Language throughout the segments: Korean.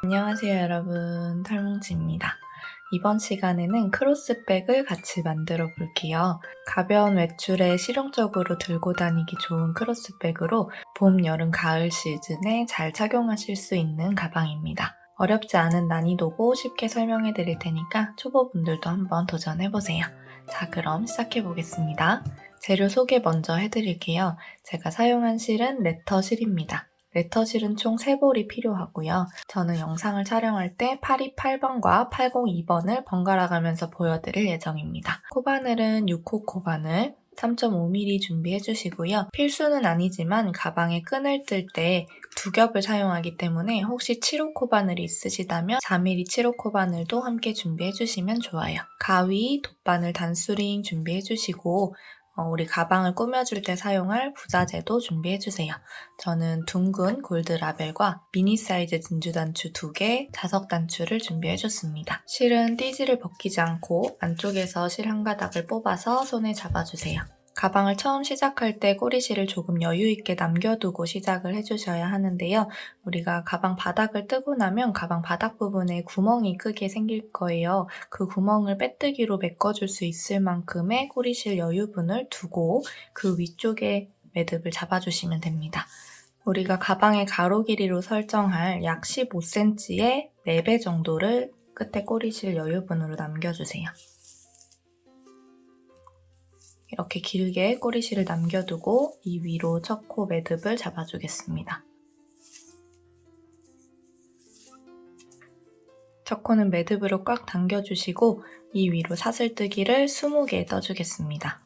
안녕하세요 여러분, 털뭉치입니다. 이번 시간에는 크로스백을 같이 만들어 볼게요. 가벼운 외출에 실용적으로 들고 다니기 좋은 크로스백으로 봄, 여름, 가을 시즌에 잘 착용하실 수 있는 가방입니다. 어렵지 않은 난이도고 쉽게 설명해 드릴 테니까 초보분들도 한번 도전해 보세요. 자, 그럼 시작해 보겠습니다. 재료 소개 먼저 해드릴게요. 제가 사용한 실은 레터실입니다. 레터실은 총 3볼이 필요하고요. 저는 영상을 촬영할 때 828번과 802번을 번갈아 가면서 보여드릴 예정입니다. 코바늘은 6호 코바늘 3.5mm 준비해 주시고요. 필수는 아니지만 가방에 끈을 뜰 때 2겹을 사용하기 때문에 혹시 7호 코바늘이 있으시다면 4mm 7호 코바늘도 함께 준비해 주시면 좋아요. 가위, 돗바늘, 단수링 준비해 주시고 우리 가방을 꾸며줄 때 사용할 부자재도 준비해주세요. 저는 둥근 골드 라벨과 미니 사이즈 진주 단추 2개, 자석 단추를 준비해줬습니다. 실은 띠지를 벗기지 않고 안쪽에서 실 한 가닥을 뽑아서 손에 잡아주세요. 가방을 처음 시작할 때 꼬리실을 조금 여유있게 남겨두고 시작을 해주셔야 하는데요. 우리가 가방 바닥을 뜨고 나면 가방 바닥 부분에 구멍이 크게 생길 거예요. 그 구멍을 빼뜨기로 메꿔줄 수 있을 만큼의 꼬리실 여유분을 두고 그 위쪽에 매듭을 잡아주시면 됩니다. 우리가 가방의 가로 길이로 설정할 약 15cm의 4배 정도를 끝에 꼬리실 여유분으로 남겨주세요. 이렇게 길게 꼬리실을 남겨두고 이 위로 첫 코 매듭을 잡아주겠습니다. 첫 코는 매듭으로 꽉 당겨주시고 이 위로 사슬뜨기를 20개 떠주겠습니다.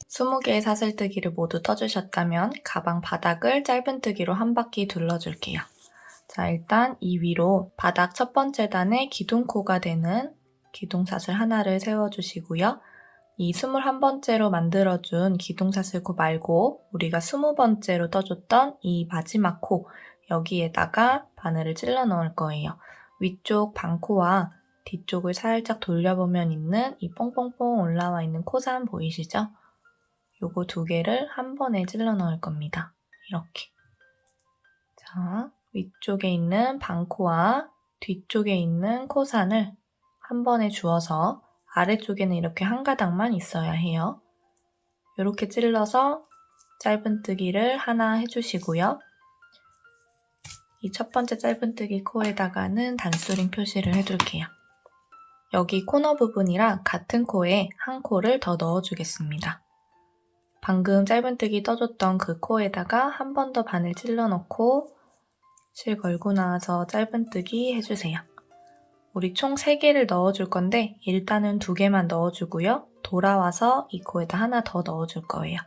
스무 개의 사슬뜨기를 모두 떠주셨다면 가방 바닥을 짧은뜨기로 한 바퀴 둘러줄게요. 자, 일단 이 위로 바닥 첫 번째 단에 기둥코가 되는 기둥사슬 하나를 세워주시고요. 이 21번째로 만들어준 기둥사슬코 말고 우리가 20번째로 떠줬던 이 마지막 코, 여기에다가 바늘을 찔러 넣을 거예요. 위쪽 반코와 뒤쪽을 살짝 돌려보면 있는 이 뽕뽕뽕 올라와 있는 코산 보이시죠? 요거 2개를 한 번에 찔러 넣을 겁니다. 이렇게. 자, 위쪽에 있는 반코와 뒤쪽에 있는 코산을 한 번에 주어서 아래쪽에는 이렇게 한 가닥만 있어야 해요. 이렇게 찔러서 짧은뜨기를 하나 해주시고요. 이 첫 번째 짧은뜨기 코에다가는 단수링 표시를 해둘게요. 여기 코너 부분이랑 같은 코에 한 코를 더 넣어주겠습니다. 방금 짧은뜨기 떠줬던 그 코에다가 한 번 더 바늘 찔러 넣고 실 걸고 나와서 짧은뜨기 해주세요. 우리 총 3개를 넣어줄 건데 일단은 2개만 넣어주고요. 돌아와서 이 코에다 하나 더 넣어줄 거예요.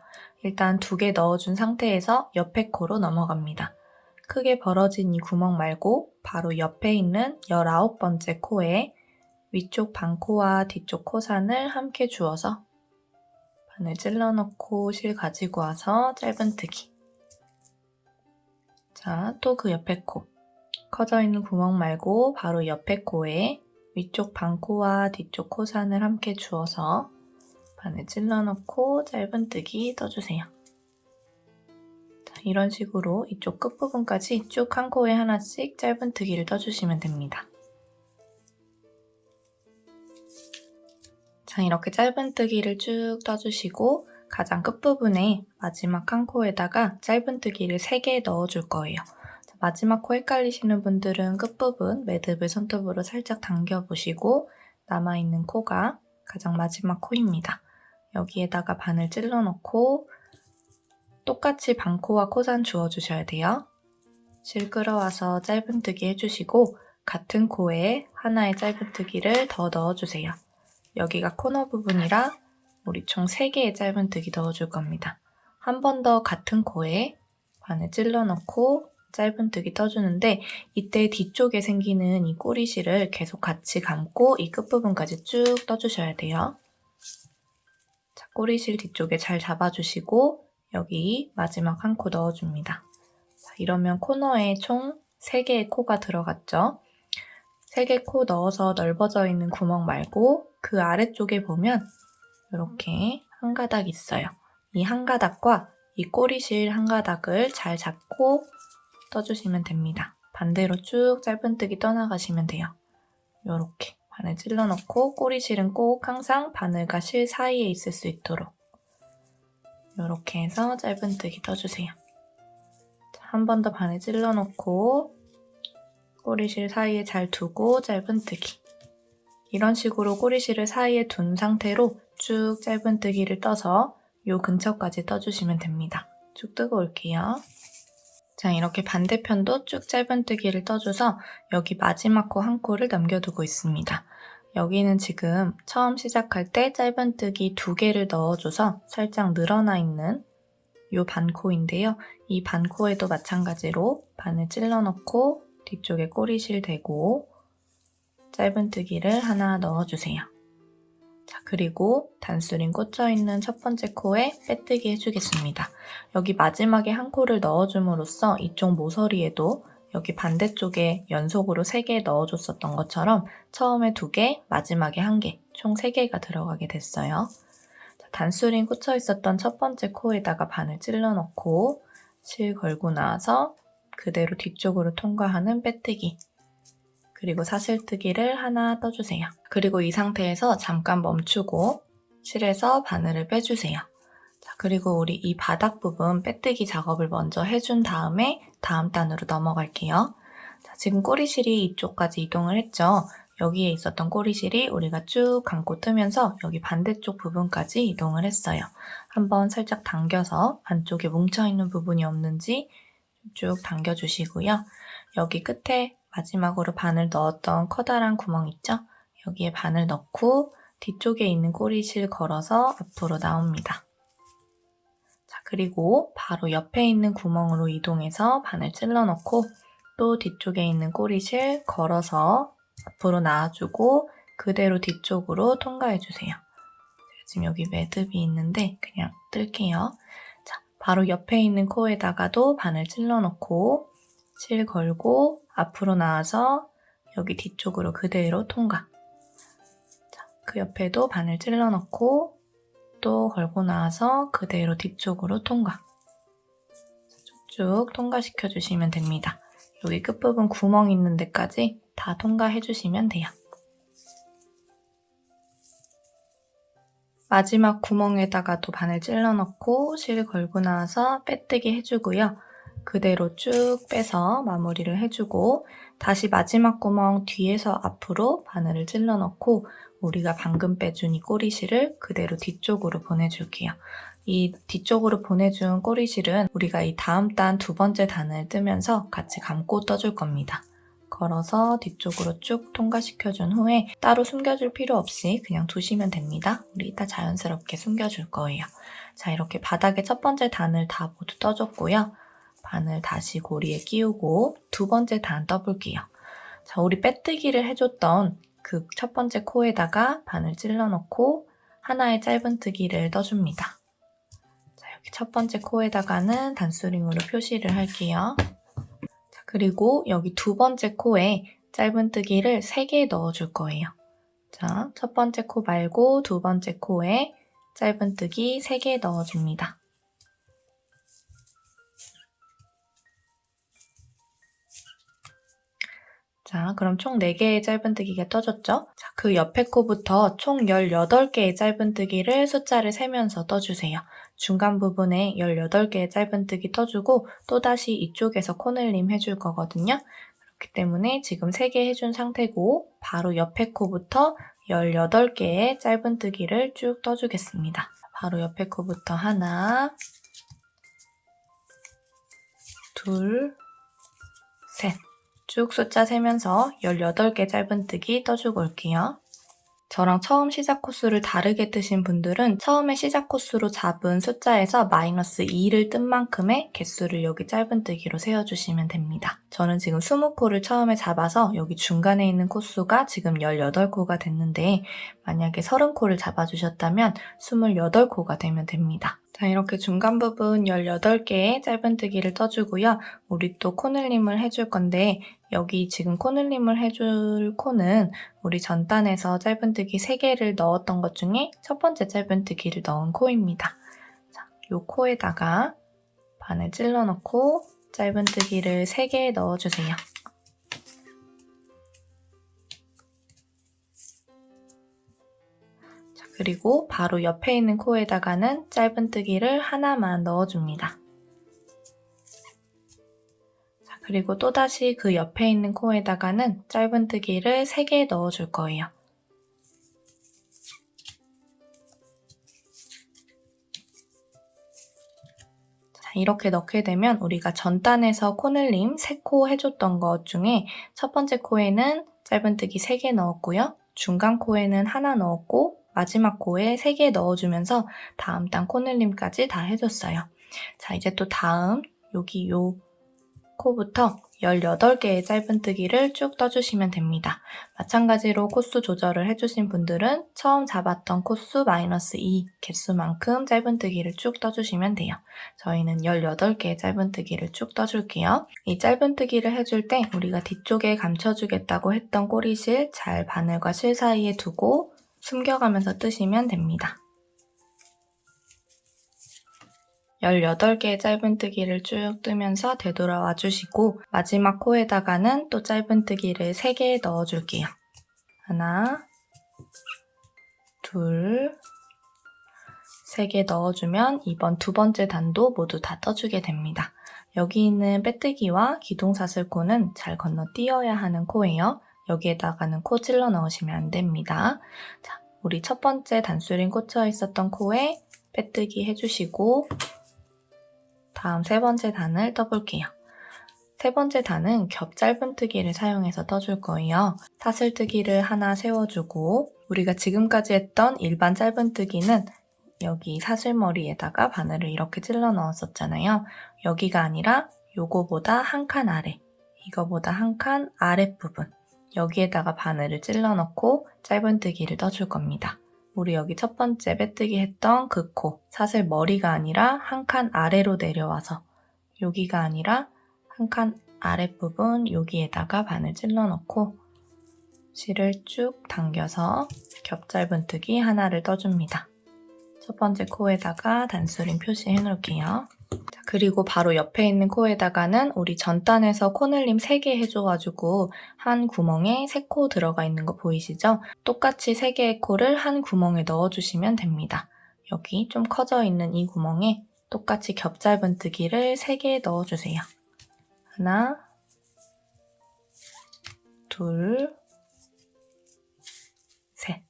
일단 2개 넣어준 상태에서 옆에 코로 넘어갑니다. 크게 벌어진 이 구멍 말고 바로 옆에 있는 19번째 코에 위쪽 반코와 뒤쪽 코산을 함께 주어서 바늘 찔러 넣고 실 가지고 와서 짧은뜨기. 자, 또 그 옆에 코. 커져 있는 구멍 말고 바로 옆에 코에 위쪽 반코와 뒤쪽 코산을 함께 주어서 바늘 찔러 넣고 짧은뜨기 떠주세요. 자, 이런 식으로 이쪽 끝부분까지 쭉 한 코에 하나씩 짧은뜨기를 떠주시면 됩니다. 자, 이렇게 짧은뜨기를 쭉 떠주시고 가장 끝부분에 마지막 한 코에다가 짧은뜨기를 3개 넣어줄 거예요. 마지막 코 헷갈리시는 분들은 끝부분 매듭을 손톱으로 살짝 당겨보시고 남아있는 코가 가장 마지막 코입니다. 여기에다가 바늘 찔러 넣고 똑같이 반코와 코산 주워주셔야 돼요. 실 끌어와서 짧은뜨기 해주시고 같은 코에 하나의 짧은뜨기를 더 넣어주세요. 여기가 코너 부분이라 우리 총 3개의 짧은뜨기 넣어줄 겁니다. 한 번 더 같은 코에 바늘 찔러 넣고 짧은뜨기 떠주는데 이때 뒤쪽에 생기는 이 꼬리실을 계속 같이 감고 이 끝부분까지 쭉 떠주셔야 돼요. 자, 꼬리실 뒤쪽에 잘 잡아주시고 여기 마지막 한 코 넣어줍니다. 자, 이러면 코너에 총 3개의 코가 들어갔죠. 3개 코 넣어서 넓어져 있는 구멍 말고 그 아래쪽에 보면 이렇게 한 가닥 있어요. 이 한 가닥과 이 꼬리실 한 가닥을 잘 잡고 떠주시면 됩니다. 반대로 쭉 짧은뜨기 떠나가시면 돼요. 요렇게 바늘 찔러 넣고 꼬리실은 꼭 항상 바늘과 실 사이에 있을 수 있도록 요렇게 해서 짧은뜨기 떠주세요. 한 번 더 바늘 찔러 넣고 꼬리실 사이에 잘 두고 짧은뜨기. 이런 식으로 꼬리실을 사이에 둔 상태로 쭉 짧은뜨기를 떠서 요 근처까지 떠주시면 됩니다. 쭉 뜨고 올게요. 자, 이렇게 반대편도 쭉 짧은뜨기를 떠줘서 여기 마지막 코 한 코를 남겨두고 있습니다. 여기는 지금 처음 시작할 때 짧은뜨기 2개를 넣어줘서 살짝 늘어나 있는 요 반코인데요. 이 반코에도 마찬가지로 바늘 찔러 넣고 뒤쪽에 꼬리실 대고 짧은뜨기를 하나 넣어주세요. 자, 그리고 단수링 꽂혀있는 첫 번째 코에 빼뜨기 해주겠습니다. 여기 마지막에 한 코를 넣어줌으로써 이쪽 모서리에도 여기 반대쪽에 연속으로 3개 넣어줬었던 것처럼 처음에 2개, 마지막에 1개, 총 3개가 들어가게 됐어요. 자, 단수링 꽂혀있었던 첫 번째 코에다가 바늘 찔러 넣고 실 걸고 나와서 그대로 뒤쪽으로 통과하는 빼뜨기. 그리고 사슬뜨기를 하나 떠주세요. 그리고 이 상태에서 잠깐 멈추고 실에서 바늘을 빼주세요. 자, 그리고 우리 이 바닥 부분 빼뜨기 작업을 먼저 해준 다음에 다음 단으로 넘어갈게요. 자, 지금 꼬리실이 이쪽까지 이동을 했죠. 여기에 있었던 꼬리실이 우리가 쭉 감고 뜨면서 여기 반대쪽 부분까지 이동을 했어요. 한번 살짝 당겨서 안쪽에 뭉쳐있는 부분이 없는지 쭉 당겨주시고요. 여기 끝에 마지막으로 바늘 넣었던 커다란 구멍 있죠? 여기에 바늘 넣고 뒤쪽에 있는 꼬리실 걸어서 앞으로 나옵니다. 자, 그리고 바로 옆에 있는 구멍으로 이동해서 바늘 찔러 넣고 또 뒤쪽에 있는 꼬리실 걸어서 앞으로 나와주고 그대로 뒤쪽으로 통과해주세요. 지금 여기 매듭이 있는데 그냥 뜰게요. 자, 바로 옆에 있는 코에다가도 바늘 찔러 넣고 실 걸고 앞으로 나와서 여기 뒤쪽으로 그대로 통과. 자, 그 옆에도 바늘 찔러 넣고 또 걸고 나와서 그대로 뒤쪽으로 통과. 쭉쭉 통과시켜 주시면 됩니다. 여기 끝부분 구멍 있는 데까지 다 통과해 주시면 돼요. 마지막 구멍에다가도 바늘 찔러 넣고 실 걸고 나와서 빼뜨기 해주고요. 그대로 쭉 빼서 마무리를 해주고 다시 마지막 구멍 뒤에서 앞으로 바늘을 찔러 넣고 우리가 방금 빼준 이 꼬리실을 그대로 뒤쪽으로 보내줄게요. 이 뒤쪽으로 보내준 꼬리실은 우리가 이 다음 단 2번째 단을 뜨면서 같이 감고 떠줄 겁니다. 걸어서 뒤쪽으로 쭉 통과시켜준 후에 따로 숨겨줄 필요 없이 그냥 두시면 됩니다. 우리 이따 자연스럽게 숨겨줄 거예요. 자, 이렇게 바닥에 첫 번째 단을 다 모두 떠줬고요. 바늘 다시 고리에 끼우고 2번째 단 떠볼게요. 자, 우리 빼뜨기를 해줬던 그 첫 번째 코에다가 바늘 찔러 넣고 하나의 짧은뜨기를 떠줍니다. 자, 여기 첫 번째 코에다가는 단수링으로 표시를 할게요. 자, 그리고 여기 2번째 코에 짧은뜨기를 3개 넣어줄 거예요. 자, 첫 번째 코 말고 2번째 코에 짧은뜨기 3개 넣어줍니다. 자, 그럼 총 4개의 짧은뜨기가 떠졌죠? 자, 그 옆에 코부터 총 18개의 짧은뜨기를 숫자를 세면서 떠주세요. 중간 부분에 18개의 짧은뜨기 떠주고 또다시 이쪽에서 코늘림 해줄 거거든요. 그렇기 때문에 지금 3개 해준 상태고 바로 옆에 코부터 18개의 짧은뜨기를 쭉 떠주겠습니다. 바로 옆에 코부터 하나, 둘, 셋. 쭉 숫자 세면서 18개 짧은뜨기 떠주고 올게요. 저랑 처음 시작 코수를 다르게 뜨신 분들은 처음에 시작 코수로 잡은 숫자에서 마이너스 2를 뜬 만큼의 개수를 여기 짧은뜨기로 세워주시면 됩니다. 저는 지금 20코를 처음에 잡아서 여기 중간에 있는 코수가 지금 18코가 됐는데 만약에 30코를 잡아주셨다면 28코가 되면 됩니다. 자, 이렇게 중간 부분 18개의 짧은뜨기를 떠주고요. 우리 또 코늘림을 해줄 건데 여기 지금 코늘림을 해줄 코는 우리 전단에서 짧은뜨기 3개를 넣었던 것 중에 첫 번째 짧은뜨기를 넣은 코입니다. 자, 이 코에다가 바늘 찔러 넣고 짧은뜨기를 3개 넣어주세요. 자, 그리고 바로 옆에 있는 코에다가는 짧은뜨기를 하나만 넣어줍니다. 자, 그리고 또다시 그 옆에 있는 코에다가는 짧은뜨기를 3개 넣어줄 거예요. 이렇게 넣게 되면 우리가 전단에서 코늘림 3코 해줬던 것 중에 첫 번째 코에는 짧은뜨기 3개 넣었고요. 중간 코에는 하나 넣었고 마지막 코에 3개 넣어주면서 다음 단 코늘림까지 다 해줬어요. 자, 이제 또 다음 여기 요 코부터 18개의 짧은뜨기를 쭉 떠주시면 됩니다. 마찬가지로 코수 조절을 해주신 분들은 처음 잡았던 코수 -2 개수만큼 짧은뜨기를 쭉 떠주시면 돼요. 저희는 18개의 짧은뜨기를 쭉 떠줄게요. 이 짧은뜨기를 해줄 때 우리가 뒤쪽에 감춰주겠다고 했던 꼬리실 잘 바늘과 실 사이에 두고 숨겨가면서 뜨시면 됩니다. 18개의 짧은뜨기를 쭉 뜨면서 되돌아와 주시고 마지막 코에다가는 또 짧은뜨기를 3개 넣어줄게요. 하나, 둘, 3개 넣어주면 이번 두 번째 단도 모두 다 떠주게 됩니다. 여기 있는 빼뜨기와 기둥사슬코는 잘 건너뛰어야 하는 코예요. 여기에다가는 코 찔러 넣으시면 안 됩니다. 자, 우리 첫 번째 단수링 꽂혀 있었던 코에 빼뜨기 해주시고 다음 세 번째 단을 떠볼게요. 세 번째 단은 겹 짧은뜨기를 사용해서 떠줄 거예요. 사슬뜨기를 하나 세워주고 우리가 지금까지 했던 일반 짧은뜨기는 여기 사슬머리에다가 바늘을 이렇게 찔러 넣었었잖아요. 여기가 아니라 요거보다 한 칸 아래, 이거보다 한 칸 아랫부분 여기에다가 바늘을 찔러 넣고 짧은뜨기를 떠줄 겁니다. 우리 여기 첫 번째 빼뜨기 했던 그 코, 사슬 머리가 아니라 한 칸 아래로 내려와서 여기가 아니라 한 칸 아랫부분 여기에다가 바늘 찔러 넣고 실을 쭉 당겨서 겹 짧은뜨기 하나를 떠줍니다. 첫 번째 코에다가 단수링 표시해 놓을게요. 자, 그리고 바로 옆에 있는 코에다가는 우리 전단에서 코늘림 3개 해줘가지고 한 구멍에 3코 들어가 있는 거 보이시죠? 똑같이 3개의 코를 한 구멍에 넣어주시면 됩니다. 여기 좀 커져 있는 이 구멍에 똑같이 겹 짧은뜨기를 3개 넣어주세요. 하나, 둘, 셋.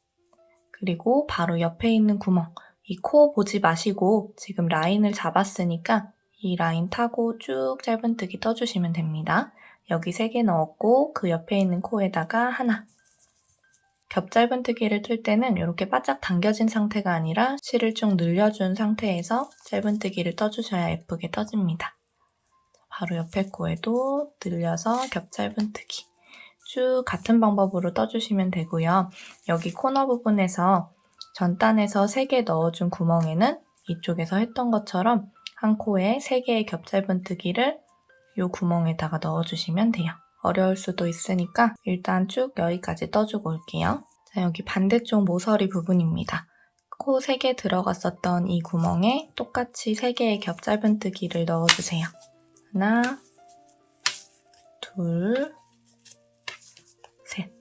그리고 바로 옆에 있는 구멍, 이 코 보지 마시고 지금 라인을 잡았으니까 이 라인 타고 쭉 짧은뜨기 떠주시면 됩니다. 여기 3개 넣었고 그 옆에 있는 코에다가 하나. 겹 짧은뜨기를 틀 때는 이렇게 바짝 당겨진 상태가 아니라 실을 쭉 늘려준 상태에서 짧은뜨기를 떠주셔야 예쁘게 떠집니다. 바로 옆에 코에도 늘려서 겹 짧은뜨기. 쭉 같은 방법으로 떠주시면 되고요. 여기 코너 부분에서 전단에서 3개 넣어준 구멍에는 이쪽에서 했던 것처럼 한 코에 3개의 겹 짧은뜨기를 이 구멍에다가 넣어주시면 돼요. 어려울 수도 있으니까 일단 쭉 여기까지 떠주고 올게요. 자, 여기 반대쪽 모서리 부분입니다. 코 3개 들어갔었던 이 구멍에 똑같이 3개의 겹 짧은뜨기를 넣어주세요. 하나, 둘, 셋.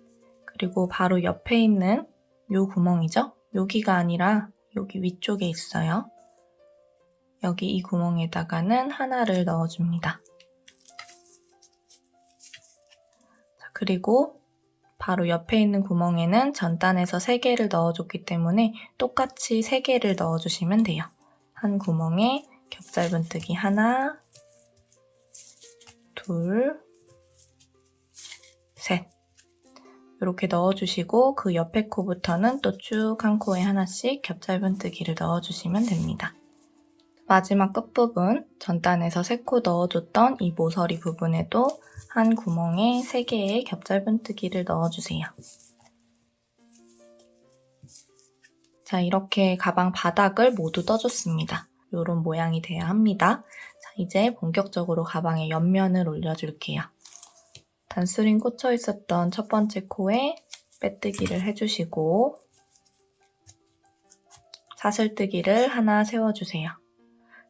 그리고 바로 옆에 있는 이 구멍이죠? 여기가 아니라 여기 위쪽에 있어요. 여기 이 구멍에다가는 하나를 넣어줍니다. 자, 그리고 바로 옆에 있는 구멍에는 전단에서 3개를 넣어줬기 때문에 똑같이 3개를 넣어주시면 돼요. 한 구멍에 겹 짧은뜨기 하나, 둘, 셋. 이렇게 넣어주시고 그 옆에 코부터는 또 쭉 한 코에 하나씩 겹 짧은뜨기를 넣어주시면 됩니다. 마지막 끝부분 전단에서 3코 넣어줬던 이 모서리 부분에도 한 구멍에 3개의 겹 짧은뜨기를 넣어주세요. 자, 이렇게 가방 바닥을 모두 떠줬습니다. 이런 모양이 돼야 합니다. 자, 이제 본격적으로 가방의 옆면을 올려줄게요. 단수링 꽂혀 있었던 첫 번째 코에 빼뜨기를 해주시고 사슬뜨기를 하나 세워주세요.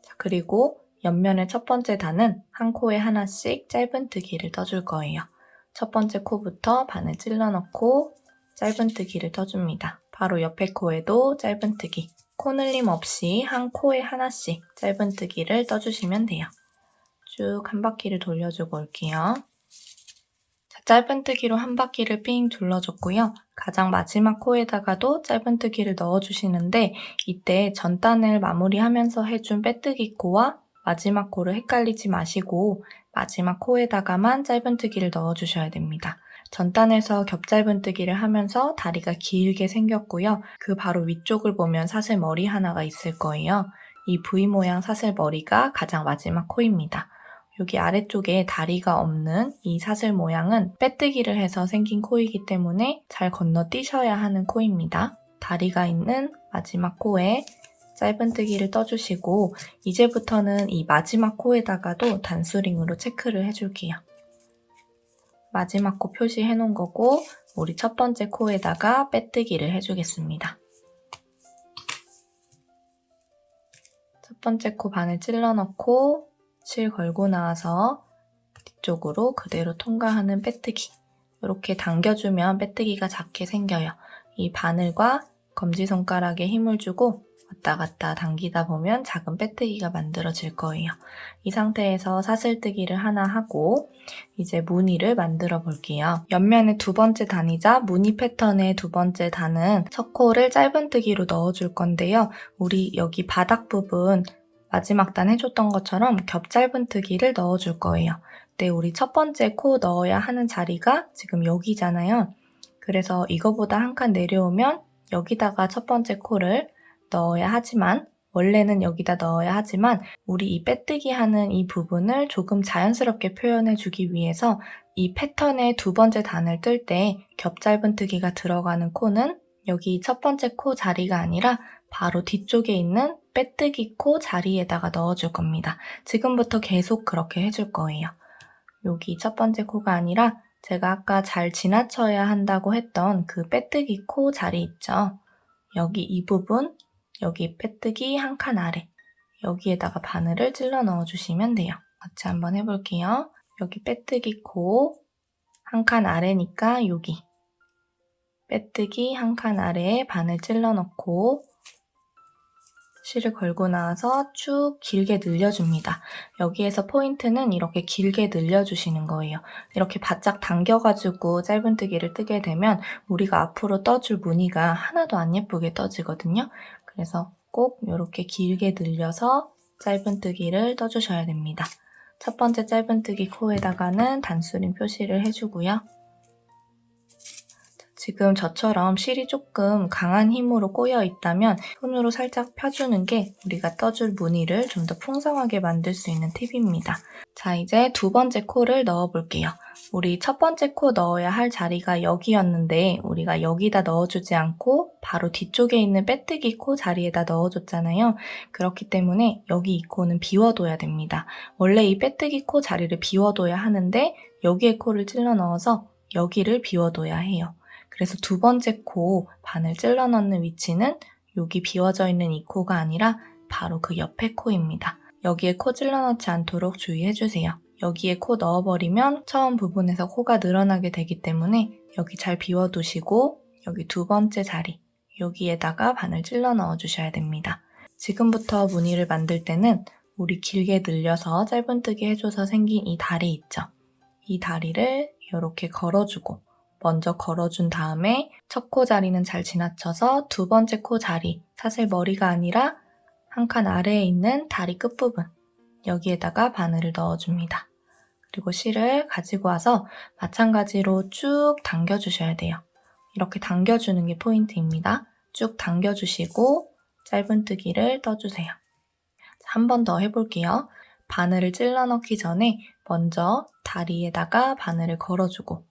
자, 그리고 옆면의 첫 번째 단은 한 코에 하나씩 짧은뜨기를 떠줄 거예요. 첫 번째 코부터 반을 찔러 넣고 짧은뜨기를 떠줍니다. 바로 옆에 코에도 짧은뜨기. 코늘림 없이 한 코에 하나씩 짧은뜨기를 떠주시면 돼요. 쭉 한 바퀴를 돌려주고 올게요. 자, 짧은뜨기로 한 바퀴를 삥 둘러줬고요. 가장 마지막 코에다가도 짧은뜨기를 넣어주시는데 이때 전단을 마무리하면서 해준 빼뜨기 코와 마지막 코를 헷갈리지 마시고 마지막 코에다가만 짧은뜨기를 넣어주셔야 됩니다. 전단에서 겹짧은뜨기를 하면서 다리가 길게 생겼고요. 그 바로 위쪽을 보면 사슬머리 하나가 있을 거예요. 이 V 모양 사슬머리가 가장 마지막 코입니다. 여기 아래쪽에 다리가 없는 이 사슬 모양은 빼뜨기를 해서 생긴 코이기 때문에 잘 건너뛰셔야 하는 코입니다. 다리가 있는 마지막 코에 짧은뜨기를 떠주시고 이제부터는 이 마지막 코에다가도 단수링으로 체크를 해줄게요. 마지막 코 표시해 놓은 거고 우리 첫 번째 코에다가 빼뜨기를 해주겠습니다. 첫 번째 코 반을 찔러 넣고 실 걸고 나와서 뒤쪽으로 그대로 통과하는 빼뜨기. 이렇게 당겨주면 빼뜨기가 작게 생겨요. 이 바늘과 검지손가락에 힘을 주고 왔다 갔다 당기다 보면 작은 빼뜨기가 만들어질 거예요. 이 상태에서 사슬뜨기를 하나 하고 이제 무늬를 만들어 볼게요. 옆면의 두 번째 단이자 무늬 패턴의 두 번째 단은 첫 코를 짧은뜨기로 넣어줄 건데요. 우리 여기 바닥 부분 마지막 단 해줬던 것처럼 겹짧은뜨기를 넣어줄 거예요. 근데 우리 첫 번째 코 넣어야 하는 자리가 지금 여기잖아요. 그래서 이거보다 한 칸 내려오면 여기다가 첫 번째 코를 넣어야 하지만 원래는 여기다 넣어야 하지만 우리 이 빼뜨기 하는 이 부분을 조금 자연스럽게 표현해 주기 위해서 이 패턴의 두 번째 단을 뜰 때 겹짧은뜨기가 들어가는 코는 여기 첫 번째 코 자리가 아니라 바로 뒤쪽에 있는 빼뜨기 코 자리에다가 넣어줄 겁니다. 지금부터 계속 그렇게 해줄 거예요. 여기 첫 번째 코가 아니라 제가 아까 잘 지나쳐야 한다고 했던 그 빼뜨기 코 자리 있죠? 여기 이 부분, 여기 빼뜨기 한 칸 아래 여기에다가 바늘을 찔러 넣어주시면 돼요. 같이 한번 해볼게요. 여기 빼뜨기 코 한 칸 아래니까 여기 빼뜨기 한 칸 아래에 바늘 찔러 넣고 실을 걸고 나와서 쭉 길게 늘려줍니다. 여기에서 포인트는 이렇게 길게 늘려주시는 거예요. 이렇게 바짝 당겨가지고 짧은뜨기를 뜨게 되면 우리가 앞으로 떠줄 무늬가 하나도 안 예쁘게 떠지거든요. 그래서 꼭 이렇게 길게 늘려서 짧은뜨기를 떠주셔야 됩니다. 첫 번째 짧은뜨기 코에다가는 단수링 표시를 해주고요. 지금 저처럼 실이 조금 강한 힘으로 꼬여 있다면 손으로 살짝 펴주는 게 우리가 떠줄 무늬를 좀 더 풍성하게 만들 수 있는 팁입니다. 자, 이제 두 번째 코를 넣어볼게요. 우리 첫 번째 코 넣어야 할 자리가 여기였는데 우리가 여기다 넣어주지 않고 바로 뒤쪽에 있는 빼뜨기 코 자리에다 넣어줬잖아요. 그렇기 때문에 여기 이 코는 비워둬야 됩니다. 원래 이 빼뜨기 코 자리를 비워둬야 하는데 여기에 코를 찔러 넣어서 여기를 비워둬야 해요. 그래서 두 번째 코 바늘 찔러 넣는 위치는 여기 비워져 있는 이 코가 아니라 바로 그 옆에 코입니다. 여기에 코 찔러 넣지 않도록 주의해주세요. 여기에 코 넣어버리면 처음 부분에서 코가 늘어나게 되기 때문에 여기 잘 비워두시고 여기 두 번째 자리 여기에다가 바늘 찔러 넣어주셔야 됩니다. 지금부터 무늬를 만들 때는 우리 길게 늘려서 짧은뜨기 해줘서 생긴 이 다리 있죠? 이 다리를 이렇게 걸어주고 먼저 걸어준 다음에 첫 코 자리는 잘 지나쳐서 두 번째 코 자리, 사슬 머리가 아니라 한 칸 아래에 있는 다리 끝부분 여기에다가 바늘을 넣어줍니다. 그리고 실을 가지고 와서 마찬가지로 쭉 당겨주셔야 돼요. 이렇게 당겨주는 게 포인트입니다. 쭉 당겨주시고 짧은뜨기를 떠주세요. 한 번 더 해볼게요. 바늘을 찔러 넣기 전에 먼저 다리에다가 바늘을 걸어주고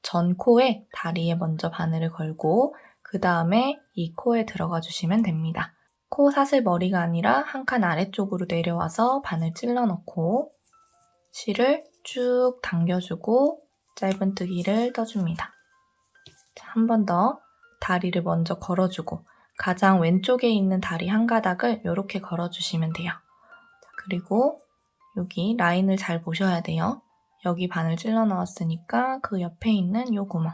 전 코에 다리에 먼저 바늘을 걸고 그 다음에 이 코에 들어가 주시면 됩니다. 코 사슬 머리가 아니라 한 칸 아래쪽으로 내려와서 바늘 찔러 넣고 실을 쭉 당겨주고 짧은뜨기를 떠줍니다. 한 번 더 다리를 먼저 걸어주고 가장 왼쪽에 있는 다리 한 가닥을 이렇게 걸어주시면 돼요. 그리고 여기 라인을 잘 보셔야 돼요. 여기 바늘 찔러 넣었으니까 그 옆에 있는 요 구멍,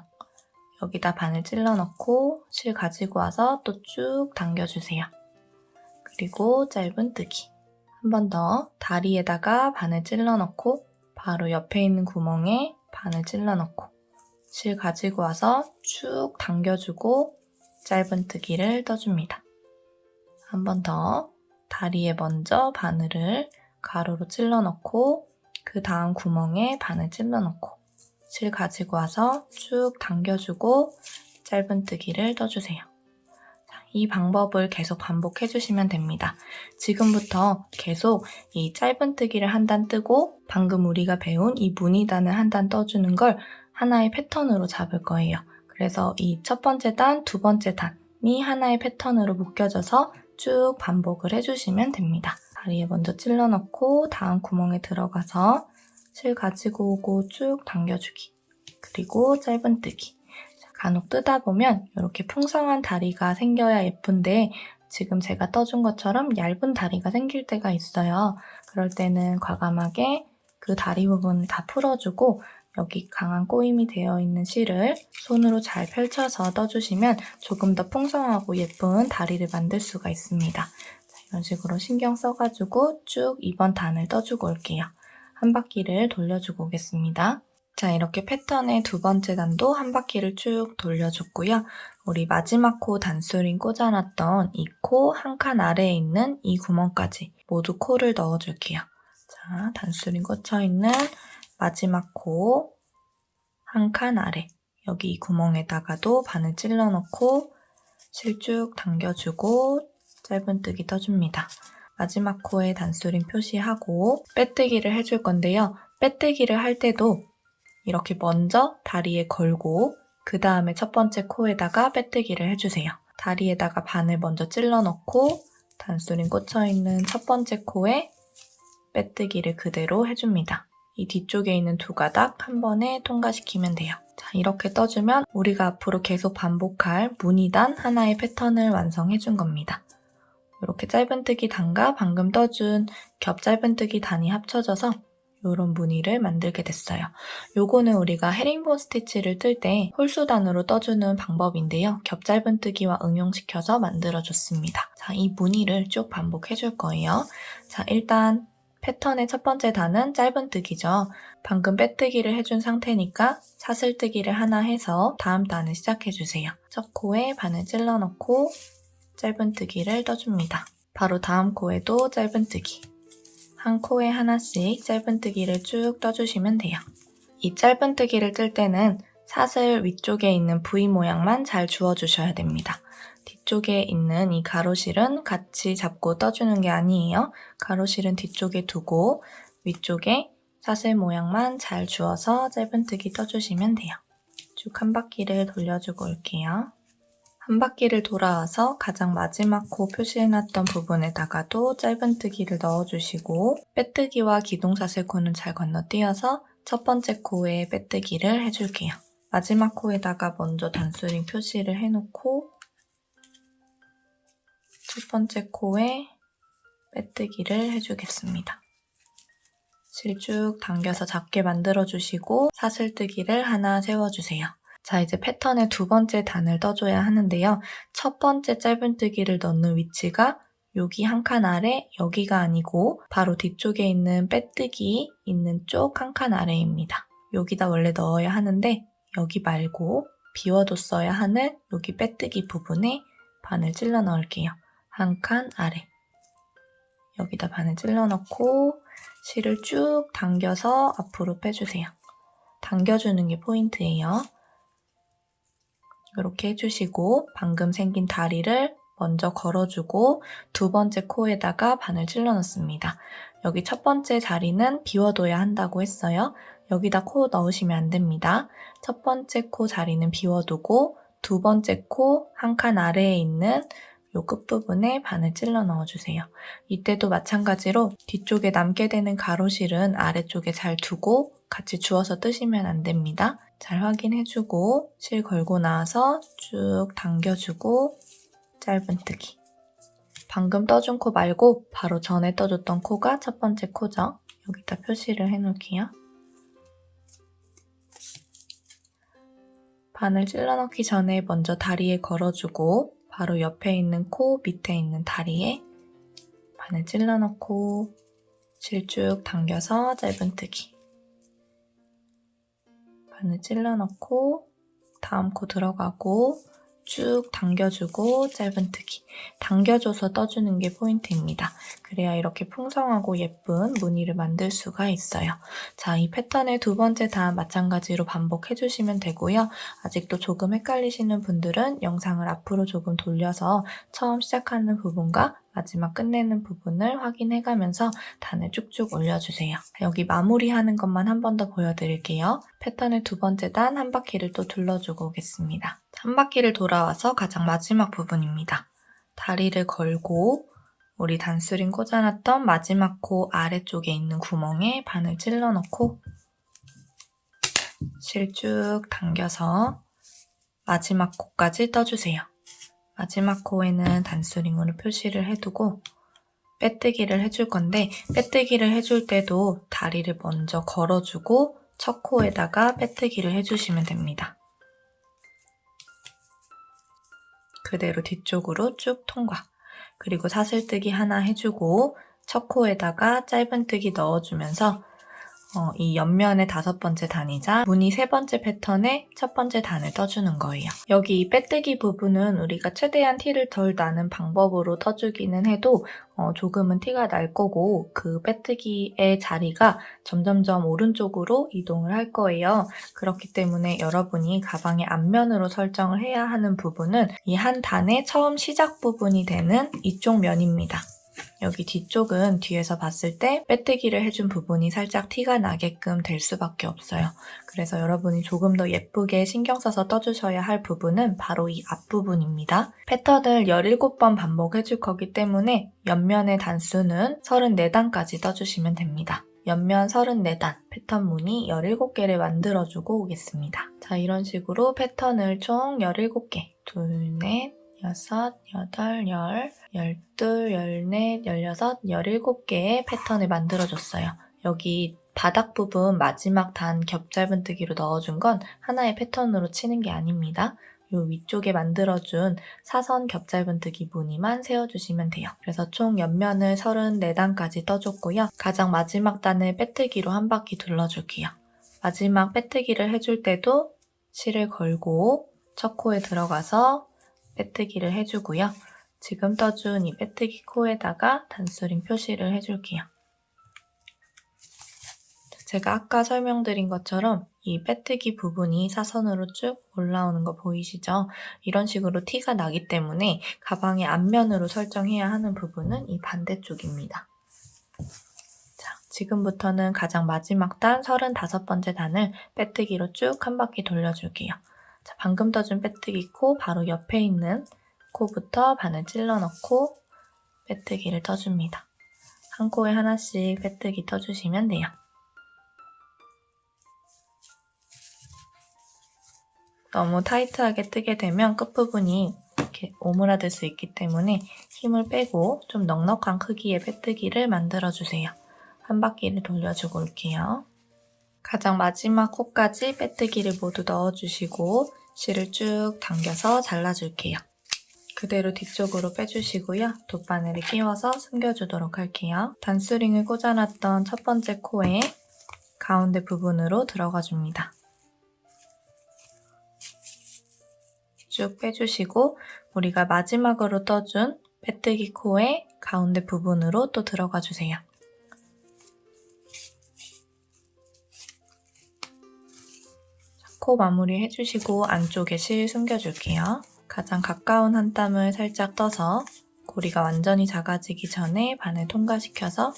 여기다 바늘 찔러 넣고 실 가지고 와서 또 쭉 당겨주세요. 그리고 짧은뜨기. 한 번 더 다리에다가 바늘 찔러 넣고 바로 옆에 있는 구멍에 바늘 찔러 넣고 실 가지고 와서 쭉 당겨주고 짧은뜨기를 떠줍니다. 한 번 더 다리에 먼저 바늘을 가로로 찔러 넣고 그 다음 구멍에 바늘 찔러 넣고 실 가지고 와서 쭉 당겨주고 짧은뜨기를 떠주세요. 이 방법을 계속 반복해 주시면 됩니다. 지금부터 계속 이 짧은뜨기를 한 단 뜨고 방금 우리가 배운 이 무늬단을 한 단 떠주는 걸 하나의 패턴으로 잡을 거예요. 그래서 이 첫 번째 단, 두 번째 단이 하나의 패턴으로 묶여져서 쭉 반복을 해주시면 됩니다. 다리에 먼저 찔러 넣고 다음 구멍에 들어가서 실 가지고 오고 쭉 당겨주기. 그리고 짧은뜨기. 간혹 뜨다 보면 이렇게 풍성한 다리가 생겨야 예쁜데 지금 제가 떠준 것처럼 얇은 다리가 생길 때가 있어요. 그럴 때는 과감하게 그 다리 부분을 다 풀어주고 여기 강한 꼬임이 되어 있는 실을 손으로 잘 펼쳐서 떠주시면 조금 더 풍성하고 예쁜 다리를 만들 수가 있습니다. 자, 이런 식으로 신경 써가지고 쭉 2번 단을 떠주고 올게요. 한 바퀴를 돌려주고 오겠습니다. 자, 이렇게 패턴의 두 번째 단도 한 바퀴를 쭉 돌려줬고요. 우리 마지막 코 단수링 꽂아놨던 이 코 한 칸 아래에 있는 이 구멍까지 모두 코를 넣어줄게요. 자, 단수링 꽂혀있는 마지막 코 한 칸 아래, 여기 이 구멍에다가도 바늘 찔러 넣고 실 쭉 당겨주고 짧은뜨기 떠줍니다. 마지막 코에 단수링 표시하고 빼뜨기를 해줄 건데요. 빼뜨기를 할 때도 이렇게 먼저 다리에 걸고 그 다음에 첫 번째 코에다가 빼뜨기를 해주세요. 다리에다가 바늘 먼저 찔러 넣고 단수링 꽂혀있는 첫 번째 코에 빼뜨기를 그대로 해줍니다. 이 뒤쪽에 있는 두 가닥 한 번에 통과시키면 돼요. 자, 이렇게 떠주면 우리가 앞으로 계속 반복할 무늬단 하나의 패턴을 완성해준 겁니다. 이렇게 짧은뜨기 단과 방금 떠준 겹 짧은뜨기 단이 합쳐져서 이런 무늬를 만들게 됐어요. 요거는 우리가 헤링본 스티치를 뜰 때 홀수단으로 떠주는 방법인데요. 겹 짧은뜨기와 응용시켜서 만들어줬습니다. 자, 이 무늬를 쭉 반복해줄 거예요. 자, 일단 패턴의 첫 번째 단은 짧은뜨기죠. 방금 빼뜨기를 해준 상태니까 사슬뜨기를 하나 해서 다음 단을 시작해주세요. 첫 코에 바늘 찔러 넣고 짧은뜨기를 떠줍니다. 바로 다음 코에도 짧은뜨기. 한 코에 하나씩 짧은뜨기를 쭉 떠주시면 돼요. 이 짧은뜨기를 뜰 때는 사슬 위쪽에 있는 V 모양만 잘 주워주셔야 됩니다. 뒤쪽에 있는 이 가로실은 같이 잡고 떠주는 게 아니에요. 가로실은 뒤쪽에 두고 위쪽에 사슬 모양만 잘 주워서 짧은뜨기 떠주시면 돼요. 쭉 한 바퀴를 돌려주고 올게요. 한 바퀴를 돌아와서 가장 마지막 코 표시해놨던 부분에다가도 짧은뜨기를 넣어주시고 빼뜨기와 기둥사슬 코는 잘 건너뛰어서 첫 번째 코에 빼뜨기를 해줄게요. 마지막 코에다가 먼저 단수링 표시를 해놓고 첫 번째 코에 빼뜨기를 해주겠습니다. 실 쭉 당겨서 작게 만들어주시고 사슬뜨기를 하나 세워주세요. 자, 이제 패턴의 두 번째 단을 떠줘야 하는데요. 첫 번째 짧은뜨기를 넣는 위치가 여기 한 칸 아래, 여기가 아니고 바로 뒤쪽에 있는 빼뜨기 있는 쪽 한 칸 아래입니다. 여기다 원래 넣어야 하는데 여기 말고 비워뒀어야 하는 여기 빼뜨기 부분에 바늘 찔러 넣을게요. 한 칸 아래. 여기다 바늘 찔러 넣고 실을 쭉 당겨서 앞으로 빼주세요. 당겨주는 게 포인트예요. 이렇게 해주시고 방금 생긴 다리를 먼저 걸어주고 두 번째 코에다가 바늘 찔러 넣습니다. 여기 첫 번째 자리는 비워둬야 한다고 했어요. 여기다 코 넣으시면 안 됩니다. 첫 번째 코 자리는 비워두고 두 번째 코 한 칸 아래에 있는 요 끝부분에 바늘 찔러 넣어주세요. 이때도 마찬가지로 뒤쪽에 남게 되는 가로실은 아래쪽에 잘 두고 같이 주워서 뜨시면 안 됩니다. 잘 확인해주고 실 걸고 나와서 쭉 당겨주고 짧은뜨기. 방금 떠준 코 말고 바로 전에 떠줬던 코가 첫 번째 코죠. 여기다 표시를 해놓을게요. 바늘 찔러넣기 전에 먼저 다리에 걸어주고 바로 옆에 있는 코 밑에 있는 다리에 바늘 찔러넣고 실 쭉 당겨서 짧은뜨기. 바늘 찔러넣고 다음 코 들어가고 쭉 당겨주고 짧은뜨기. 당겨줘서 떠주는 게 포인트입니다. 그래야 이렇게 풍성하고 예쁜 무늬를 만들 수가 있어요. 자, 이 패턴을 두 번째 다 마찬가지로 반복해주시면 되고요. 아직도 조금 헷갈리시는 분들은 영상을 앞으로 조금 돌려서 처음 시작하는 부분과 마지막 끝내는 부분을 확인해가면서 단을 쭉쭉 올려주세요. 여기 마무리하는 것만 한 번 더 보여드릴게요. 패턴의 두 번째 단 한 바퀴를 또 둘러주고 오겠습니다. 한 바퀴를 돌아와서 가장 마지막 부분입니다. 다리를 걸고 우리 단스링 꽂아놨던 마지막 코 아래쪽에 있는 구멍에 바늘 찔러 넣고 실 쭉 당겨서 마지막 코까지 떠주세요. 마지막 코에는 단스링으로 표시를 해두고 빼뜨기를 해줄 건데 빼뜨기를 해줄 때도 다리를 먼저 걸어주고 첫 코에다가 빼뜨기를 해주시면 됩니다. 그대로 뒤쪽으로 쭉 통과. 그리고 사슬뜨기 하나 해주고 첫 코에다가 짧은뜨기 넣어주면서 이 옆면의 5번째 단이자 무늬 3번째 패턴의 첫 번째 단을 떠주는 거예요. 여기 이 빼뜨기 부분은 우리가 최대한 티를 덜 나는 방법으로 떠주기는 해도 조금은 티가 날 거고 그 빼뜨기의 자리가 점점점 오른쪽으로 이동을 할 거예요. 그렇기 때문에 여러분이 가방의 앞면으로 설정을 해야 하는 부분은 이 한 단의 처음 시작 부분이 되는 이쪽 면입니다. 여기 뒤쪽은 뒤에서 봤을 때 빼뜨기를 해준 부분이 살짝 티가 나게끔 될 수밖에 없어요. 그래서 여러분이 조금 더 예쁘게 신경 써서 떠주셔야 할 부분은 바로 이 앞부분입니다. 패턴을 17번 반복해줄 거기 때문에 옆면의 단수는 34단까지 떠주시면 됩니다. 옆면 34단, 패턴 무늬 17개를 만들어주고 오겠습니다. 자, 이런 식으로 패턴을 총 17개, 둘, 넷, 6, 8, 10, 12, 14, 16, 17개의 패턴을 만들어줬어요. 여기 바닥 부분 마지막 단 겹 짧은뜨기로 넣어준 건 하나의 패턴으로 치는 게 아닙니다. 요 위쪽에 만들어준 사선 겹 짧은뜨기 무늬만 세워주시면 돼요. 그래서 총 옆면을 34단까지 떠줬고요. 가장 마지막 단을 빼뜨기로 한 바퀴 둘러줄게요. 마지막 빼뜨기를 해줄 때도 실을 걸고 첫 코에 들어가서 빼뜨기를 해주고요. 지금 떠준 이 빼뜨기 코에다가 단스링 표시를 해줄게요. 제가 아까 설명드린 것처럼 이 빼뜨기 부분이 사선으로 쭉 올라오는 거 보이시죠? 이런 식으로 티가 나기 때문에 가방의 앞면으로 설정해야 하는 부분은 이 반대쪽입니다. 자, 지금부터는 가장 마지막 단 35번째 단을 빼뜨기로 쭉 한 바퀴 돌려줄게요. 자, 방금 떠준 빼뜨기 코 바로 옆에 있는 코부터 바늘 찔러 넣고 빼뜨기를 떠줍니다. 한 코에 하나씩 빼뜨기 떠주시면 돼요. 너무 타이트하게 뜨게 되면 끝부분이 이렇게 오므라들 수 있기 때문에 힘을 빼고 좀 넉넉한 크기의 빼뜨기를 만들어주세요. 한 바퀴를 돌려주고 올게요. 가장 마지막 코까지 빼뜨기를 모두 넣어주시고 실을 쭉 당겨서 잘라줄게요. 그대로 뒤쪽으로 빼주시고요. 돗바늘을 끼워서 숨겨주도록 할게요. 단스링을 꽂아놨던 첫 번째 코에 가운데 부분으로 들어가줍니다. 쭉 빼주시고 우리가 마지막으로 떠준 빼뜨기 코의 가운데 부분으로 또 들어가주세요. 코 마무리 해주시고 안쪽에 실 숨겨줄게요. 가장 가까운 한 땀을 살짝 떠서 고리가 완전히 작아지기 전에 바늘 통과시켜서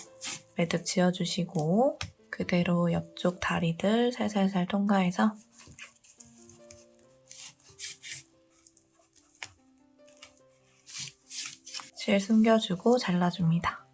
매듭 지어주시고 그대로 옆쪽 다리들 살살살 통과해서 실 숨겨주고 잘라줍니다.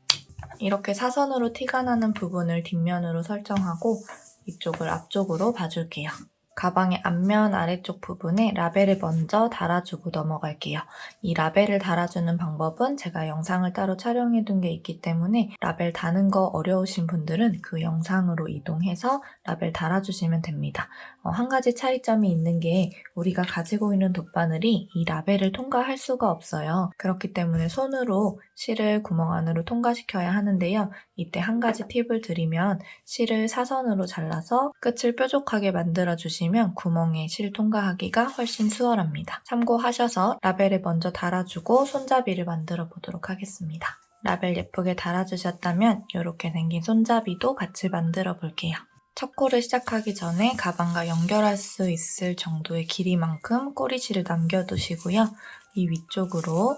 이렇게 사선으로 티가 나는 부분을 뒷면으로 설정하고 이쪽을 앞쪽으로 봐줄게요. 가방의 앞면 아래쪽 부분에 라벨을 먼저 달아주고 넘어갈게요. 이 라벨을 달아주는 방법은 제가 영상을 따로 촬영해둔 게 있기 때문에 라벨 다는 거 어려우신 분들은 그 영상으로 이동해서 라벨 달아주시면 됩니다. 한 가지 차이점이 있는 게 우리가 가지고 있는 돗바늘이 이 라벨을 통과할 수가 없어요. 그렇기 때문에 손으로 실을 구멍 안으로 통과시켜야 하는데요. 이때 한 가지 팁을 드리면 실을 사선으로 잘라서 끝을 뾰족하게 만들어주시면 구멍에 실 통과하기가 훨씬 수월합니다. 참고하셔서 라벨을 먼저 달아주고 손잡이를 만들어 보도록 하겠습니다. 라벨 예쁘게 달아주셨다면 이렇게 생긴 손잡이도 같이 만들어 볼게요. 첫 코를 시작하기 전에 가방과 연결할 수 있을 정도의 길이만큼 꼬리실을 남겨두시고요. 이 위쪽으로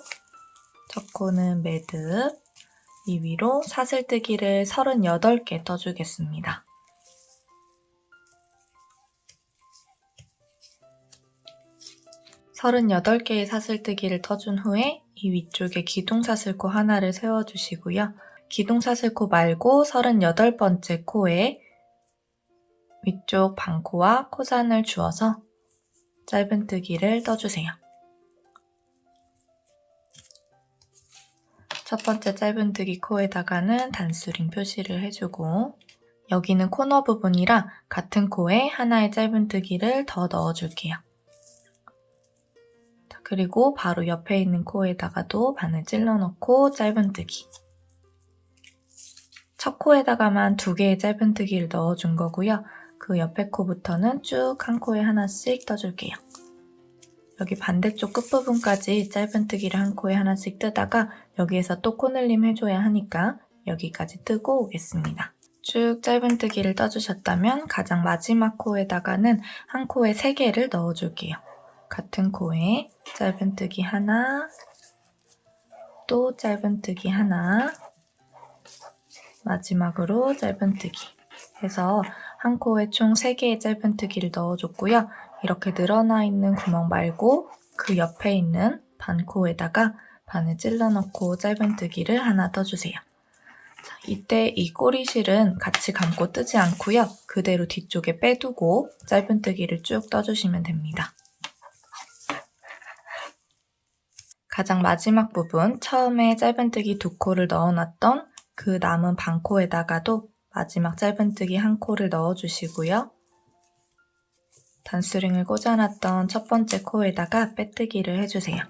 첫 코는 매듭, 이 위로 사슬뜨기를 38개 떠주겠습니다. (38) 개의 사슬뜨기를 떠준 후에 이 위쪽에 기둥사슬코 하나를 세워주시고요. 기둥사슬코 말고 38번째 코에 위쪽 반코와 코산을 주어서 짧은뜨기를 떠주세요. 첫 번째 짧은뜨기 코에다가는 단수링 표시를 해주고 여기는 코너 부분이라 같은 코에 하나의 짧은뜨기를 더 넣어줄게요. 그리고 바로 옆에 있는 코에다가도 바늘 찔러 넣고 짧은뜨기. 첫 코에다가만 2개의 짧은뜨기를 넣어준 거고요. 그 옆에 코부터는 쭉 한 코에 하나씩 떠줄게요. 여기 반대쪽 끝부분까지 짧은뜨기를 한 코에 하나씩 뜨다가 여기에서 또 코늘림 해줘야 하니까 여기까지 뜨고 오겠습니다. 쭉 짧은뜨기를 떠주셨다면 가장 마지막 코에다가는 한 코에 3개를 넣어줄게요. 같은 코에 짧은뜨기 하나, 또 짧은뜨기 하나, 마지막으로 짧은뜨기 해서 한 코에 총 3개의 짧은뜨기를 넣어줬고요. 이렇게 늘어나 있는 구멍 말고 그 옆에 있는 반코에다가 바늘 찔러 넣고 짧은뜨기를 하나 떠주세요. 자, 이때 이 꼬리실은 같이 감고 뜨지 않고요. 그대로 뒤쪽에 빼두고 짧은뜨기를 쭉 떠주시면 됩니다. 가장 마지막 부분, 처음에 짧은뜨기 2코를 넣어놨던 그 남은 반코에다가도 마지막 짧은뜨기 1코를 넣어주시고요. 단수링을 꽂아놨던 첫 번째 코에다가 빼뜨기를 해주세요. 자,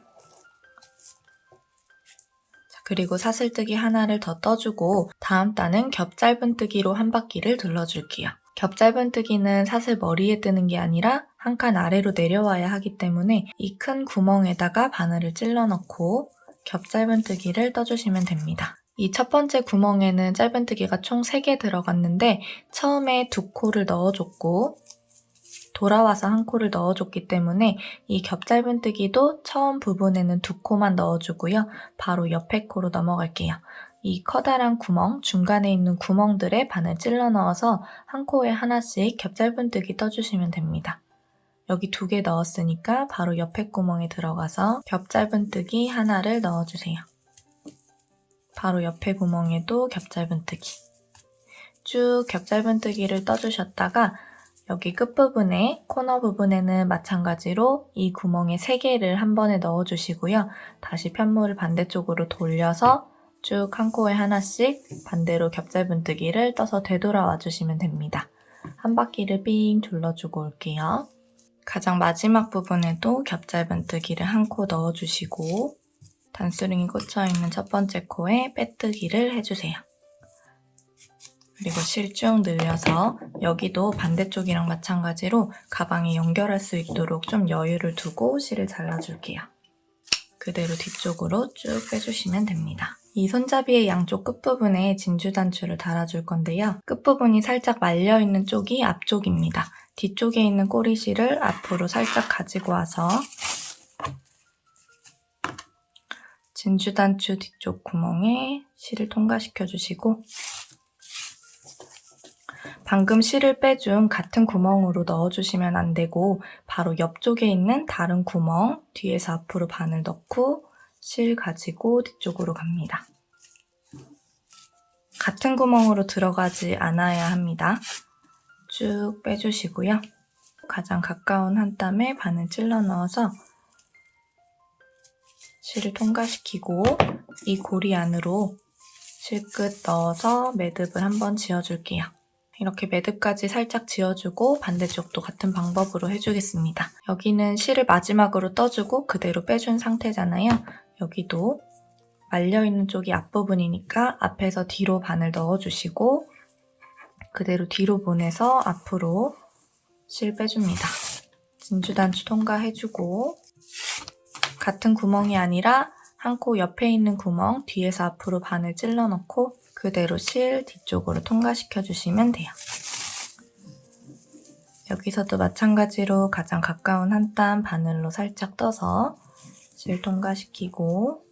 그리고 사슬뜨기 하나를 더 떠주고 다음 단은 겹 짧은뜨기로 한 바퀴를 둘러줄게요. 겹 짧은뜨기는 사슬 머리에 뜨는 게 아니라 한 칸 아래로 내려와야 하기 때문에 이 큰 구멍에다가 바늘을 찔러 넣고 겹 짧은뜨기를 떠주시면 됩니다. 이 첫 번째 구멍에는 짧은뜨기가 총 3개 들어갔는데 처음에 2코를 넣어줬고 돌아와서 1코를 넣어줬기 때문에 이 겹 짧은뜨기도 처음 부분에는 2코만 넣어주고요. 바로 옆에 코로 넘어갈게요. 이 커다란 구멍, 중간에 있는 구멍들에 바늘 찔러 넣어서 한 코에 하나씩 겹 짧은뜨기 떠주시면 됩니다. 여기 2개 넣었으니까 바로 옆에 구멍에 들어가서 겹 짧은뜨기 하나를 넣어주세요. 바로 옆에 구멍에도 겹 짧은뜨기. 쭉 겹 짧은뜨기를 떠주셨다가 여기 끝부분에 코너 부분에는 마찬가지로 이 구멍에 3개를 한 번에 넣어주시고요. 다시 편물을 반대쪽으로 돌려서 쭉 한 코에 하나씩 반대로 겹 짧은뜨기를 떠서 되돌아와 주시면 됩니다. 한 바퀴를 삥 둘러주고 올게요. 가장 마지막 부분에도 겹 짧은뜨기를 1코 넣어주시고 단수링이 꽂혀있는 첫 번째 코에 빼뜨기를 해주세요. 그리고 실 쭉 늘려서 여기도 반대쪽이랑 마찬가지로 가방에 연결할 수 있도록 좀 여유를 두고 실을 잘라줄게요. 그대로 뒤쪽으로 쭉 빼주시면 됩니다. 이 손잡이의 양쪽 끝부분에 진주단추를 달아줄 건데요. 끝부분이 살짝 말려있는 쪽이 앞쪽입니다. 뒤쪽에 있는 꼬리실을 앞으로 살짝 가지고 와서 진주단추 뒤쪽 구멍에 실을 통과시켜주시고 방금 실을 빼준 같은 구멍으로 넣어주시면 안 되고 바로 옆쪽에 있는 다른 구멍 뒤에서 앞으로 바늘 넣고 실 가지고 뒤쪽으로 갑니다. 같은 구멍으로 들어가지 않아야 합니다. 쭉 빼주시고요. 가장 가까운 한 땀에 바늘 찔러 넣어서 실을 통과시키고 이 고리 안으로 실끝 넣어서 매듭을 한번 지어줄게요. 이렇게 매듭까지 살짝 지어주고 반대쪽도 같은 방법으로 해주겠습니다. 여기는 실을 마지막으로 떠주고 그대로 빼준 상태잖아요. 여기도 말려있는 쪽이 앞부분이니까 앞에서 뒤로 바늘 넣어주시고 그대로 뒤로 보내서 앞으로 실 빼줍니다. 진주단추 통과해주고 같은 구멍이 아니라 한 코 옆에 있는 구멍 뒤에서 앞으로 바늘 찔러 넣고 그대로 실 뒤쪽으로 통과시켜 주시면 돼요. 여기서도 마찬가지로 가장 가까운 한 땀 바늘로 살짝 떠서 실 통과시키고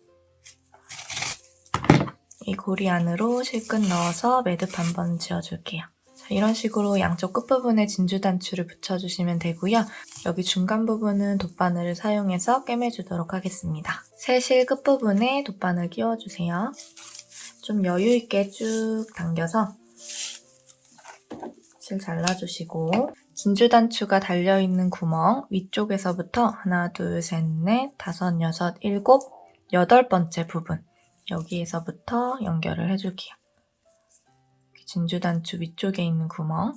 이 고리 안으로 실끝 넣어서 매듭 한번 지어줄게요. 자, 이런 식으로 양쪽 끝부분에 진주단추를 붙여주시면 되고요. 여기 중간 부분은 돗바늘을 사용해서 꿰매주도록 하겠습니다. 새 실 끝부분에 돗바늘 끼워주세요. 좀 여유있게 쭉 당겨서 실 잘라주시고 진주단추가 달려있는 구멍 위쪽에서부터 하나, 둘, 셋, 넷, 다섯, 여섯, 일곱, 여덟 번째 부분 여기에서부터 연결을 해줄게요. 진주단추 위쪽에 있는 구멍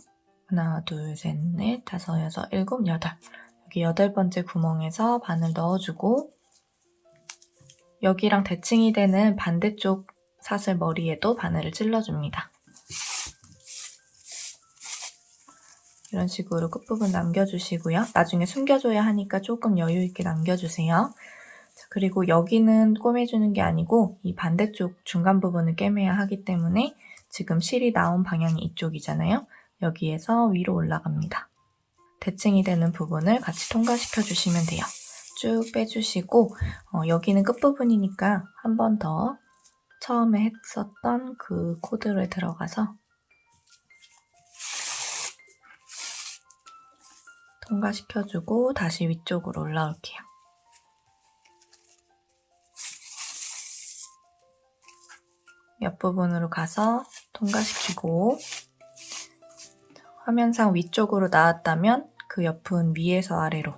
하나, 둘, 셋, 넷, 다섯, 여섯, 일곱, 여덟 여기 여덟 번째 구멍에서 바늘 넣어주고 여기랑 대칭이 되는 반대쪽 사슬 머리에도 바늘을 찔러줍니다. 이런 식으로 끝부분 남겨주시고요. 나중에 숨겨줘야 하니까 조금 여유있게 남겨주세요. 자, 그리고 여기는 꿰매주는 게 아니고 이 반대쪽 중간 부분을 꿰매야 하기 때문에 지금 실이 나온 방향이 이쪽이잖아요. 여기에서 위로 올라갑니다. 대칭이 되는 부분을 같이 통과시켜 주시면 돼요. 쭉 빼주시고 여기는 끝부분이니까 한 번 더 처음에 했었던 그 코드에 들어가서 통과시켜주고 다시 위쪽으로 올라올게요. 옆부분으로 가서 통과시키고 화면상 위쪽으로 나왔다면 그 옆은 위에서 아래로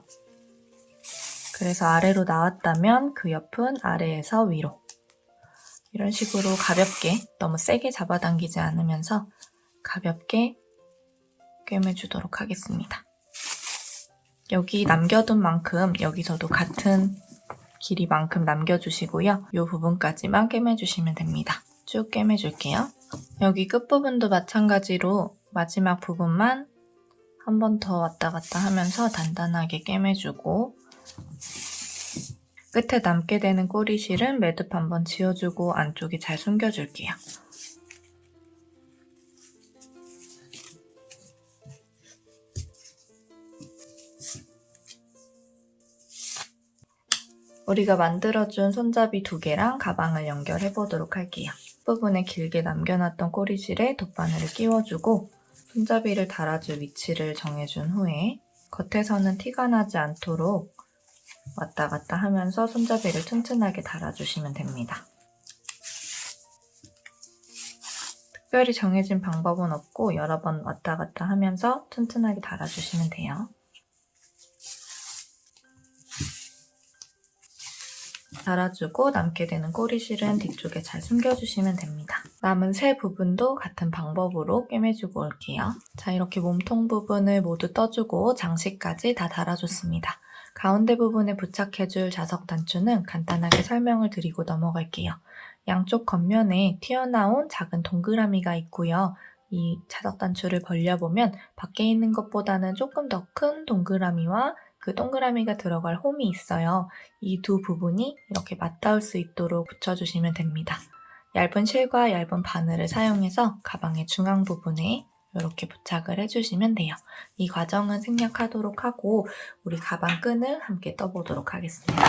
그래서 아래로 나왔다면 그 옆은 아래에서 위로 이런 식으로 가볍게 너무 세게 잡아당기지 않으면서 가볍게 꿰매주도록 하겠습니다. 여기 남겨둔 만큼 여기서도 같은 길이만큼 남겨주시고요. 이 부분까지만 꿰매주시면 됩니다. 쭉 꿰매줄게요. 여기 끝부분도 마찬가지로 마지막 부분만 한 번 더 왔다 갔다 하면서 단단하게 꿰매주고 끝에 남게 되는 꼬리실은 매듭 한번 지어주고 안쪽에 잘 숨겨줄게요. 우리가 만들어준 손잡이 2개랑 가방을 연결해 보도록 할게요. 끝부분에 길게 남겨놨던 꼬리실에 돗바늘을 끼워주고 손잡이를 달아줄 위치를 정해준 후에 겉에서는 티가 나지 않도록 왔다 갔다 하면서 손잡이를 튼튼하게 달아주시면 됩니다. 특별히 정해진 방법은 없고 여러 번 왔다 갔다 하면서 튼튼하게 달아주시면 돼요. 달아주고 남게 되는 꼬리실은 뒤쪽에 잘 숨겨주시면 됩니다. 남은 세 부분도 같은 방법으로 꿰매주고 올게요. 자, 이렇게 몸통 부분을 모두 떠주고 장식까지 다 달아줬습니다. 가운데 부분에 부착해줄 자석 단추는 간단하게 설명을 드리고 넘어갈게요. 양쪽 겉면에 튀어나온 작은 동그라미가 있고요. 이 자석 단추를 벌려보면 밖에 있는 것보다는 조금 더 큰 동그라미와 그 동그라미가 들어갈 홈이 있어요. 이 두 부분이 이렇게 맞닿을 수 있도록 붙여주시면 됩니다. 얇은 실과 얇은 바늘을 사용해서 가방의 중앙 부분에 이렇게 부착을 해주시면 돼요. 이 과정은 생략하도록 하고 우리 가방 끈을 함께 떠보도록 하겠습니다.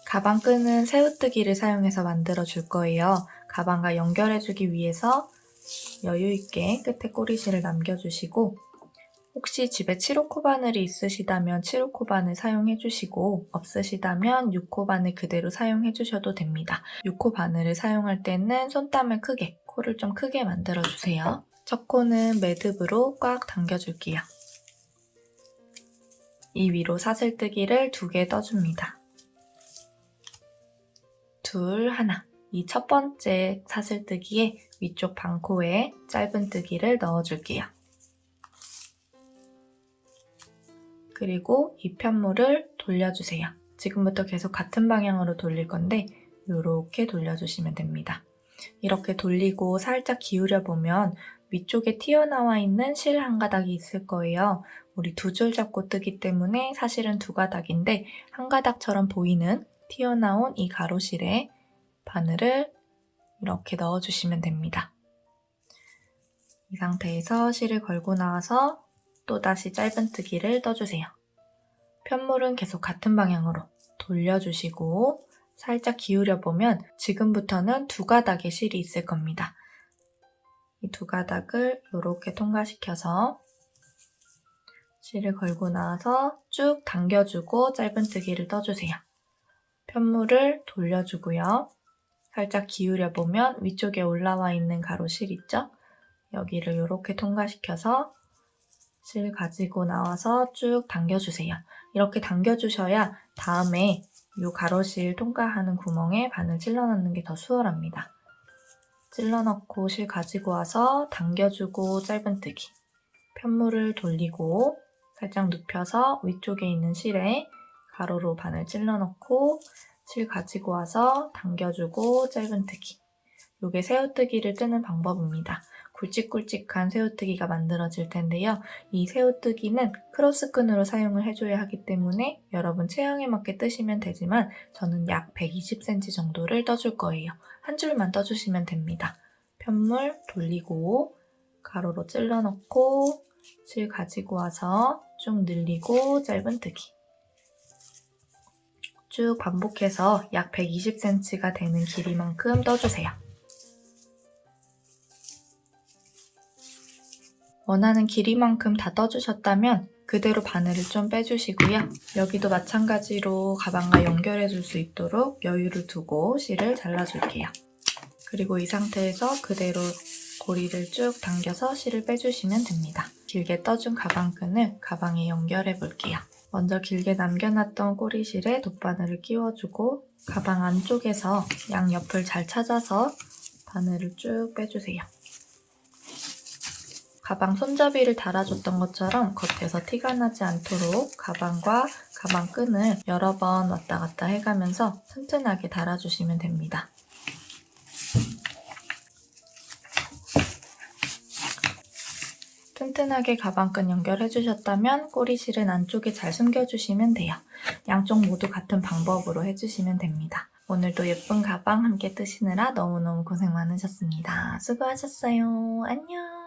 가방 끈은 새우뜨기를 사용해서 만들어 줄 거예요. 가방과 연결해주기 위해서 여유있게 끝에 꼬리실을 남겨주시고 혹시 집에 7호 바늘이 있으시다면 7호 바늘 사용해주시고 없으시다면 6호 바늘 그대로 사용해주셔도 됩니다. 6호 바늘을 사용할 때는 손땀을 크게, 코를 좀 크게 만들어주세요. 첫 코는 매듭으로 꽉 당겨줄게요. 이 위로 사슬뜨기를 2개 떠줍니다. 둘, 하나. 이 첫 번째 사슬뜨기에 위쪽 반코에 짧은뜨기를 넣어줄게요. 그리고 이 편물을 돌려주세요. 지금부터 계속 같은 방향으로 돌릴 건데 이렇게 돌려주시면 됩니다. 이렇게 돌리고 살짝 기울여 보면 위쪽에 튀어나와 있는 실 한 가닥이 있을 거예요. 우리 2줄 잡고 뜨기 때문에 사실은 2가닥인데 한 가닥처럼 보이는 튀어나온 이 가로실에 바늘을 이렇게 넣어주시면 됩니다. 이 상태에서 실을 걸고 나와서 또다시 짧은뜨기를 떠주세요. 편물은 계속 같은 방향으로 돌려주시고 살짝 기울여보면 지금부터는 2가닥의 실이 있을 겁니다. 이 2가닥을 이렇게 통과시켜서 실을 걸고 나와서 쭉 당겨주고 짧은뜨기를 떠주세요. 편물을 돌려주고요. 살짝 기울여보면 위쪽에 올라와 있는 가로실 있죠? 여기를 이렇게 통과시켜서 실 가지고 나와서 쭉 당겨주세요. 이렇게 당겨주셔야 다음에 이 가로실 통과하는 구멍에 바늘 찔러 넣는 게 더 수월합니다. 찔러 넣고 실 가지고 와서 당겨주고 짧은뜨기. 편물을 돌리고 살짝 눕혀서 위쪽에 있는 실에 가로로 바늘 찔러 넣고 실 가지고 와서 당겨주고 짧은뜨기. 이게 새우뜨기를 뜨는 방법입니다. 굵직굵직한 새우뜨기가 만들어질 텐데요. 이 새우뜨기는 크로스끈으로 사용을 해줘야 하기 때문에 여러분 체형에 맞게 뜨시면 되지만 저는 약 120cm 정도를 떠줄 거예요. 한 줄만 떠주시면 됩니다. 편물 돌리고 가로로 찔러 넣고 실 가지고 와서 쭉 늘리고 짧은뜨기. 쭉 반복해서 약 120cm가 되는 길이만큼 떠주세요. 원하는 길이만큼 다 떠주셨다면 그대로 바늘을 좀 빼주시고요. 여기도 마찬가지로 가방과 연결해 줄 수 있도록 여유를 두고 실을 잘라줄게요. 그리고 이 상태에서 그대로 고리를 쭉 당겨서 실을 빼주시면 됩니다. 길게 떠준 가방끈을 가방에 연결해 볼게요. 먼저 길게 남겨놨던 꼬리실에 돗바늘을 끼워주고 가방 안쪽에서 양옆을 잘 찾아서 바늘을 쭉 빼주세요. 가방 손잡이를 달아줬던 것처럼 겉에서 티가 나지 않도록 가방과 가방끈을 여러 번 왔다 갔다 해가면서 튼튼하게 달아주시면 됩니다. 튼튼하게 가방끈 연결해주셨다면 꼬리실은 안쪽에 잘 숨겨주시면 돼요. 양쪽 모두 같은 방법으로 해주시면 됩니다. 오늘도 예쁜 가방 함께 뜨시느라 너무너무 고생 많으셨습니다. 수고하셨어요. 안녕.